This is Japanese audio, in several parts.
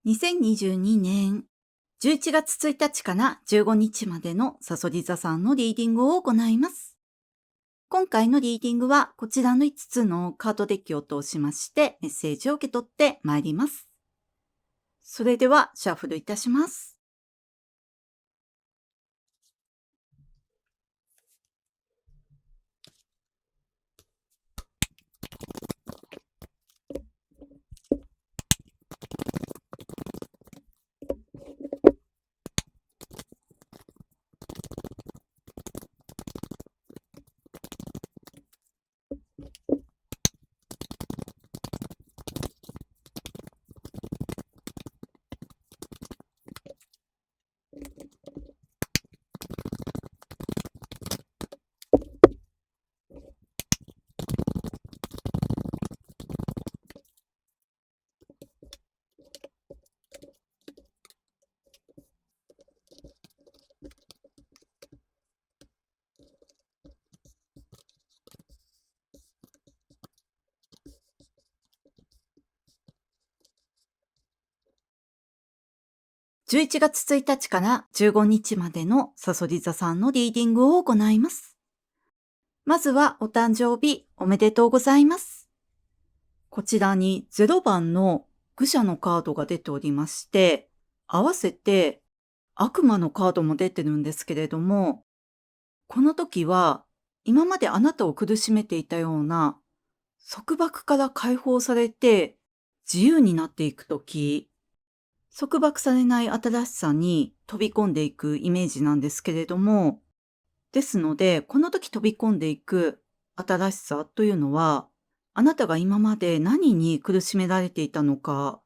2022年11月1日から15日までのさそり座さんのリーディングを行います。今回のリーディングはこちらの5つのカードデッキを通しましてメッセージを受け取ってまいります。それではシャッフルいたします。11月1日から15日までのさそり座さんのリーディングを行います。まずはお誕生日おめでとうございます。こちらに0番の愚者のカードが出ておりまして、合わせて悪魔のカードも出てるんですけれども、この時は今まであなたを苦しめていたような束縛から解放されて自由になっていく時、束縛されない新しさに飛び込んでいくイメージなんですけれども、ですので、この時飛び込んでいく新しさというのは、あなたが今まで何に苦しめられていたのか、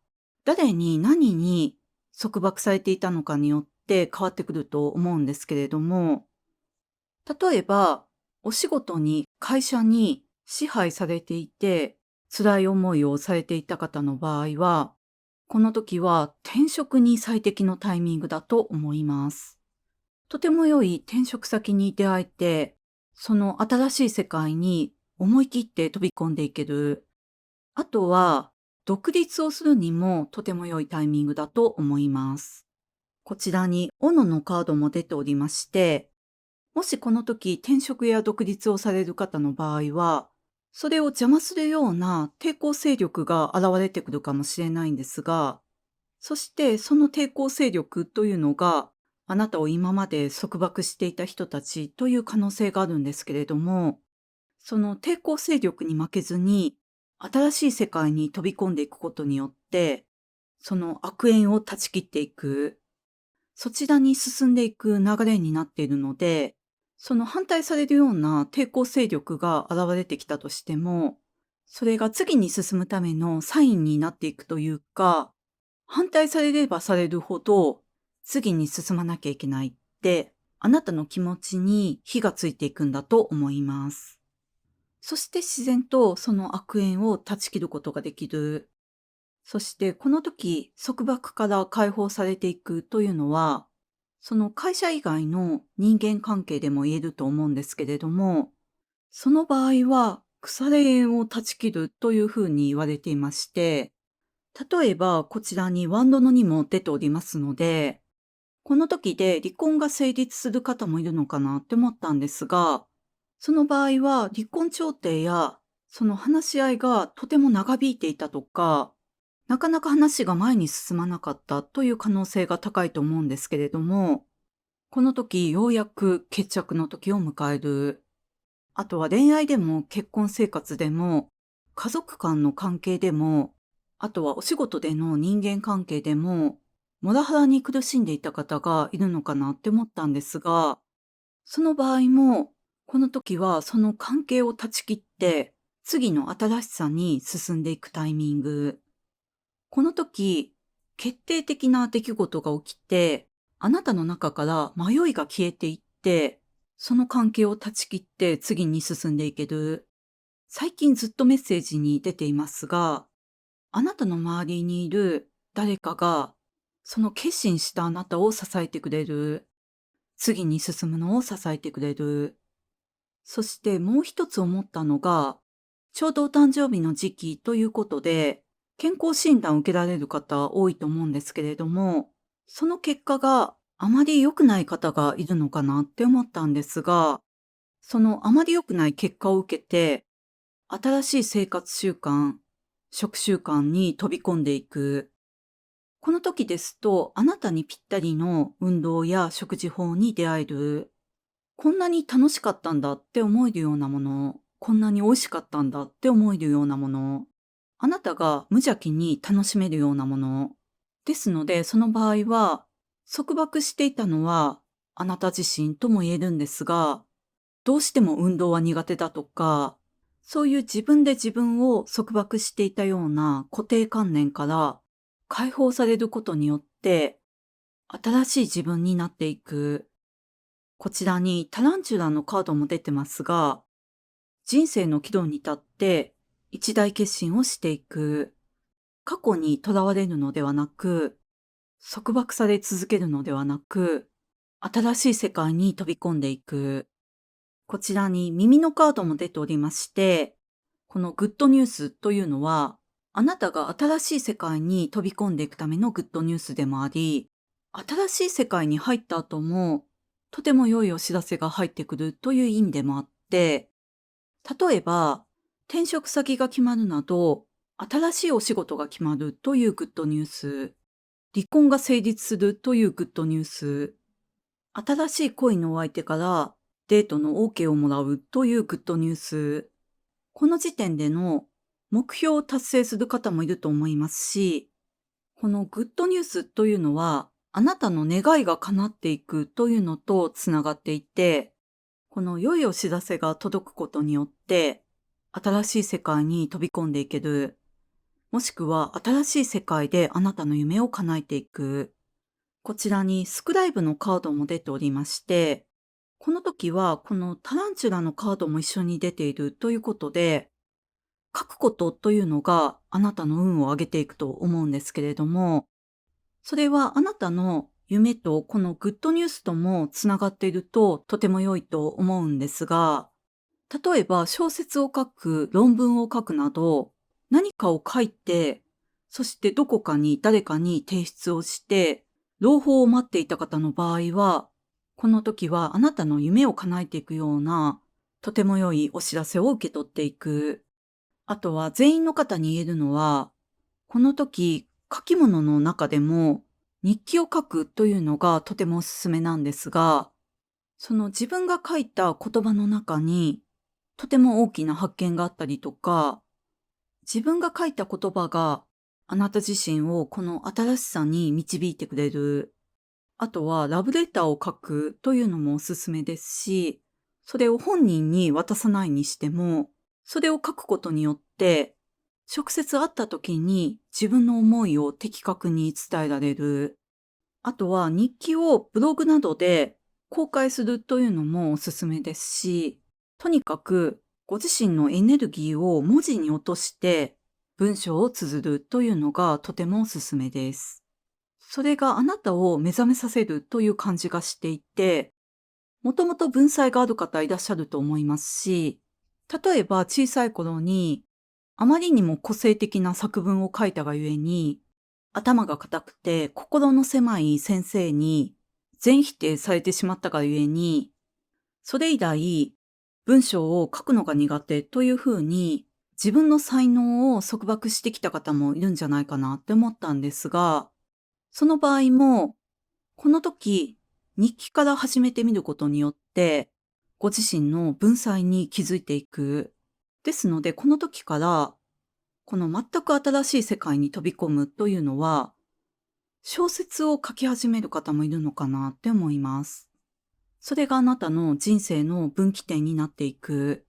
誰に何に束縛されていたのかによって変わってくると思うんですけれども、例えば、お仕事に会社に支配されていて、辛い思いをされていた方の場合は、この時は転職に最適のタイミングだと思います。とても良い転職先に出会えて、その新しい世界に思い切って飛び込んでいける。あとは、独立をするにもとても良いタイミングだと思います。こちらに斧のカードも出ておりまして、もしこの時転職や独立をされる方の場合は、それを邪魔するような抵抗勢力が現れてくるかもしれないんですが、そしてその抵抗勢力というのが、あなたを今まで束縛していた人たちという可能性があるんですけれども、その抵抗勢力に負けずに、新しい世界に飛び込んでいくことによって、その悪縁を断ち切っていく、そちらに進んでいく流れになっているので、その反対されるような抵抗勢力が現れてきたとしても、それが次に進むためのサインになっていくというか、反対されればされるほど、次に進まなきゃいけないって、あなたの気持ちに火がついていくんだと思います。そして自然とその悪縁を断ち切ることができる。そしてこの時、束縛から解放されていくというのは、その会社以外の人間関係でも言えると思うんですけれども、その場合は腐れ縁を断ち切るというふうに言われていまして、例えばこちらにワンドの2も出ておりますので、この時で離婚が成立する方もいるのかなって思ったんですが、その場合は離婚調停やその話し合いがとても長引いていたとか、なかなか話が前に進まなかったという可能性が高いと思うんですけれども、この時ようやく決着の時を迎える。あとは恋愛でも結婚生活でも、家族間の関係でも、あとはお仕事での人間関係でも、モラハラに苦しんでいた方がいるのかなって思ったんですが、その場合も、この時はその関係を断ち切って、次の新しさに進んでいくタイミング。この時、決定的な出来事が起きて、あなたの中から迷いが消えていって、その関係を断ち切って次に進んでいける。最近ずっとメッセージに出ていますが、あなたの周りにいる誰かが、その決心したあなたを支えてくれる。次に進むのを支えてくれる。そしてもう一つ思ったのが、ちょうどお誕生日の時期ということで、健康診断を受けられる方多いと思うんですけれども、その結果があまり良くない方がいるのかなって思ったんですが、そのあまり良くない結果を受けて、新しい生活習慣、食習慣に飛び込んでいく。この時ですと、あなたにぴったりの運動や食事法に出会える。こんなに楽しかったんだって思えるようなもの、こんなに美味しかったんだって思えるようなもの、あなたが無邪気に楽しめるようなもの。ですので、その場合は、束縛していたのはあなた自身とも言えるんですが、どうしても運動は苦手だとか、そういう自分で自分を束縛していたような固定観念から解放されることによって、新しい自分になっていく。こちらにタランチュラのカードも出てますが、人生の岐路に立って一大決心をしていく。過去にとらわれるのではなく、束縛され続けるのではなく、新しい世界に飛び込んでいく。こちらに耳のカードも出ておりまして、このグッドニュースというのは、あなたが新しい世界に飛び込んでいくためのグッドニュースでもあり、新しい世界に入った後も、とても良いお知らせが入ってくるという意味でもあって、例えば、転職先が決まるなど、新しいお仕事が決まるというグッドニュース、離婚が成立するというグッドニュース、新しい恋のお相手からデートの OK をもらうというグッドニュース。この時点での目標を達成する方もいると思いますし、このグッドニュースというのは、あなたの願いが叶っていくというのとつながっていて、この良いお知らせが届くことによって、新しい世界に飛び込んでいける。もしくは新しい世界であなたの夢を叶えていく。こちらにスクライブのカードも出ておりまして、この時はこのタランチュラのカードも一緒に出ているということで、書くことというのがあなたの運を上げていくと思うんですけれども、それはあなたの夢とこのグッドニュースともつながっているととても良いと思うんですが、例えば小説を書く、論文を書くなど、何かを書いて、そしてどこかに誰かに提出をして、朗報を待っていた方の場合は、この時はあなたの夢を叶えていくような、とても良いお知らせを受け取っていく。あとは全員の方に言えるのは、この時書き物の中でも日記を書くというのがとてもおすすめなんですが、その自分が書いた言葉の中にとても大きな発見があったりとか、自分が書いた言葉があなた自身をこの新しさに導いてくれる。あとはラブレターを書くというのもおすすめですし、それを本人に渡さないにしても、それを書くことによって、直接会った時に自分の思いを的確に伝えられる。あとは日記をブログなどで公開するというのもおすすめですし、とにかくご自身のエネルギーを文字に落として文章を綴るというのがとてもおすすめです。それがあなたを目覚めさせるという感じがしていて、もともと文才がある方いらっしゃると思いますし、例えば小さい頃にあまりにも個性的な作文を書いたがゆえに、頭が固くて心の狭い先生に全否定されてしまったがゆえに、それ以来文章を書くのが苦手というふうに自分の才能を束縛してきた方もいるんじゃないかなって思ったんですが、その場合もこの時日記から始めてみることによってご自身の文才に気づいていく。ですのでこの時からこの全く新しい世界に飛び込むというのは、小説を書き始める方もいるのかなって思います。それがあなたの人生の分岐点になっていく。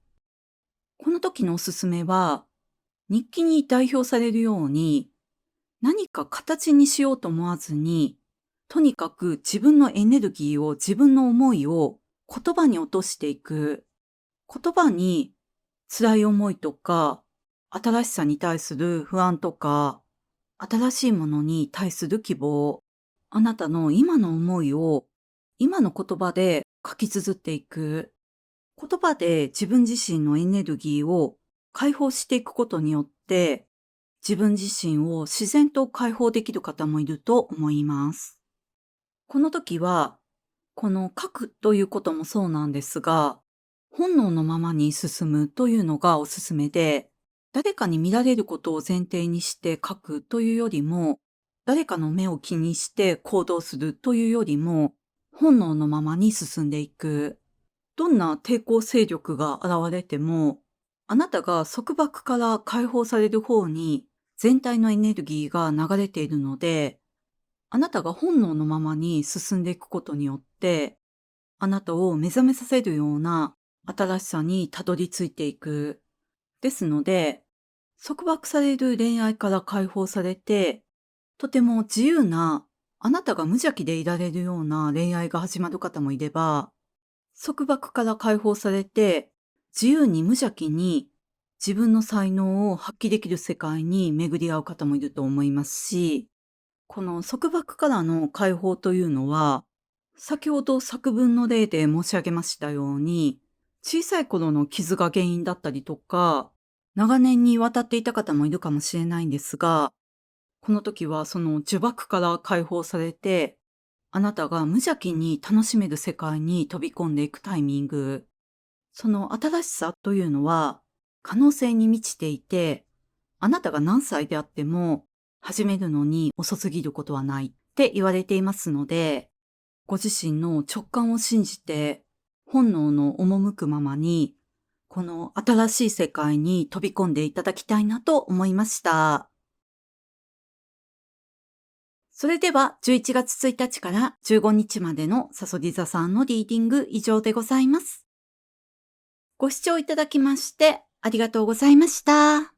この時のおすすめは、日記に代表されるように、何か形にしようと思わずに、とにかく自分のエネルギーを、自分の思いを言葉に落としていく。言葉に辛い思いとか、新しさに対する不安とか、新しいものに対する希望、あなたの今の思いを今の言葉で書き綴っていく。言葉で自分自身のエネルギーを解放していくことによって、自分自身を自然と解放できる方もいると思います。この時は、この書くということもそうなんですが、本能のままに進むというのがおすすめで、誰かに見られることを前提にして書くというよりも、誰かの目を気にして行動するというよりも、本能のままに進んでいく。どんな抵抗勢力が現れても、あなたが束縛から解放される方に全体のエネルギーが流れているので、あなたが本能のままに進んでいくことによって、あなたを目覚めさせるような新しさにたどり着いていく。ですので、束縛される恋愛から解放されて、とても自由な、あなたが無邪気でいられるような恋愛が始まる方もいれば、束縛から解放されて、自由に無邪気に自分の才能を発揮できる世界に巡り合う方もいると思いますし、この束縛からの解放というのは、先ほど作文の例で申し上げましたように、小さい頃の傷が原因だったりとか、長年にわたっていた方もいるかもしれないんですが、この時はその呪縛から解放されて、あなたが無邪気に楽しめる世界に飛び込んでいくタイミング、その新しさというのは可能性に満ちていて、あなたが何歳であっても始めるのに遅すぎることはないって言われていますので、ご自身の直感を信じて本能の赴くままにこの新しい世界に飛び込んでいただきたいなと思いました。それでは11月1日から15日までのさそり座さんのリーディング以上でございます。ご視聴いただきましてありがとうございました。